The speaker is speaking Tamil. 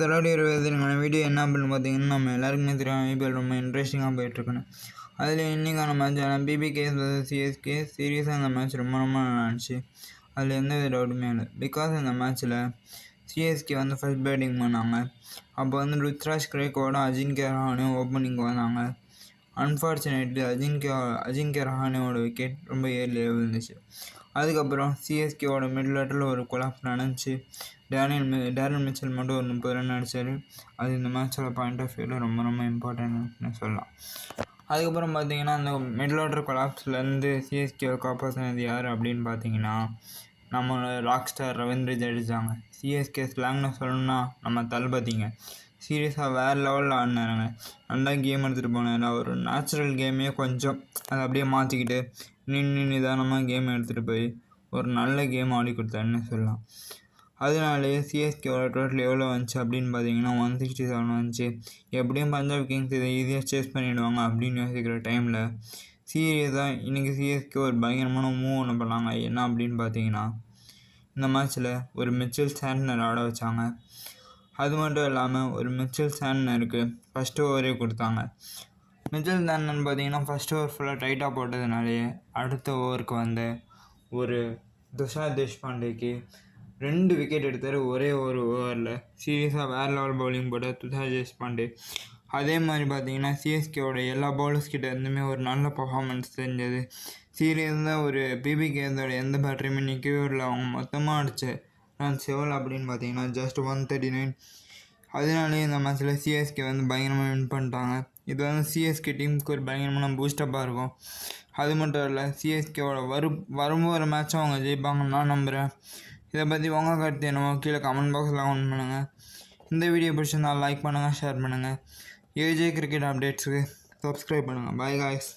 20 வீடியோ என்ன அப்படின்னு பார்த்தீங்கன்னா, நம்ம எல்லாருக்குமே தெரியும் ஐபிஎல் ரொம்ப இன்ட்ரெஸ்டிங்காக போயிட்டுருக்குன்னு. அதில் இன்றைக்கான மேட்சான பிபிகே சிஎஸ்கே சீரியஸாக அந்த மேட்ச் ரொம்ப நல்லா இருந்துச்சு. அதில் எந்த வித டவுட்டுமே இல்லை. பிகாஸ் இந்த மேட்ச்சில் சிஎஸ்கே ஃபர்ஸ்ட் பேட்டிங் பண்ணாங்க. அப்போ ருத்ராஜ் கிரேக்கோட அஜின்கே ரஹானே ஓப்பனிங் வந்தாங்க. அன்ஃபார்ச்சுனேட்லி அஜின்கே ரஹானேவோட விக்கெட் ரொம்ப ஏர்லியாக விழுந்துச்சு. அதுக்கப்புறம் சிஎஸ்கேவோட மிடில் ஆர்டரில் ஒரு கொலாப்ஸ் நடந்துச்சு. டேரல் மிச்சல் மட்டும் ஒரு 30 ரன் அடித்தார். அது இந்த மேட்சோட பாயிண்ட் ஆஃப் வியூவில் ரொம்ப இம்பார்ட்டன்ட்னு சொல்லலாம். அதுக்கப்புறம் பார்த்தீங்கன்னா, அந்த மிடில் ஆர்டர் கொலாப்ஸ்லேருந்து சிஎஸ்கேவை காப்பாற்றினது யார் அப்படின்னு பார்த்தீங்கன்னா, நம்மளோட ராக் ஸ்டார் ரவீந்திர ஜடேஜாங்க. சிஎஸ்கே ஸ்லாங்கில் சொல்லணும்னா நம்ம தளபதிங்க. சீரியஸாக வேறு லெவலில் ஆடினாருங்க. நல்லா கேம் எடுத்துகிட்டு போனார். ஒரு நேச்சுரல் கேமே கொஞ்சம் அதை அப்படியே மாற்றிக்கிட்டு நிதானமாக கேம் எடுத்துகிட்டு போய் ஒரு நல்ல கேம் ஆடி கொடுத்தாருன்னு சொல்லலாம். அதனாலேயே சிஎஸ்கேவோட டோட்டல் எவ்வளோ வந்துச்சு அப்படின்னு பார்த்தீங்கன்னா 167 வந்துச்சு. எப்படியும் பஞ்சாப் கிங்ஸ் இதை ஈஸியாக சேஸ் பண்ணிவிடுவாங்க அப்படின்னு யோசிக்கிற டைமில் சீரியஸாக இன்றைக்கி சிஎஸ்கே ஒரு பயங்கரமான மூவ் ஒன்று பண்ணாங்க. என்ன அப்படின்னு பார்த்தீங்கன்னா, இந்த மேட்ச்சில் ஒரு மிச்சல் சாண்ட்னர் ஆட வச்சாங்க. அது மட்டும் இல்லாமல் ஒரு மிச்சல் சாண்ட்னருக்கு ஃபஸ்ட்டு ஓவரே கொடுத்தாங்க. மிச்சல் சாண்ட்னர் பார்த்தீங்கன்னா ஃபஸ்ட் ஓவர் ஃபுல்லாக டைட்டாக போட்டதுனாலேயே அடுத்த ஓவருக்கு ஒரு துஷார் தேஷ்பாண்டேக்கு 2 விக்கெட் எடுத்தார் ஒரே ஒரு ஓவரில். சீரியஸாக வேறு லெவல் பவுலிங் போட்ட துஷார் தேஷ்பாண்டே. அதே மாதிரி பார்த்தீங்கன்னா சிஎஸ்கேவோட எல்லா பவுலர்ஸ் கிட்ட இருந்துமே ஒரு நல்ல பர்ஃபார்மன்ஸ் தெரிஞ்சது. சீரியஸாக ஒரு பிபிகேஸோட எந்த பேட்டரியுமே நிற்கவே இல்லை. அவங்க மொத்தமாக அடித்த ரன்ஸ் எவ்வளோ அப்படின்னு பார்த்தீங்கன்னா ஜஸ்ட் 139. அதனாலேயே இந்த மேட்ச்சில் சிஎஸ்கே பயங்கரமாக வின் பண்ணிட்டாங்க. இது சிஎஸ்கே டீமுக்கு ஒரு பயங்கரமான பூஸ்டப்பாக இருக்கும். அது மட்டும் இல்லை, சிஎஸ்கேவோட வரும்போது மேட்சும் அவங்க ஜெயிப்பாங்கன்னு நான் நம்புகிறேன். இதை பற்றி உங்கள் கருத்து என்னவோ கீழே கமெண்ட் பாக்ஸில் கமெண்ட் பண்ணுங்கள். இந்த வீடியோ பிடிச்சிருந்தால் லைக் பண்ணுங்கள், ஷேர் பண்ணுங்கள். ஏஜே கிரிக்கெட் அப்டேட்ஸுக்கு சப்ஸ்கிரைப் பண்ணுங்கள். By guys.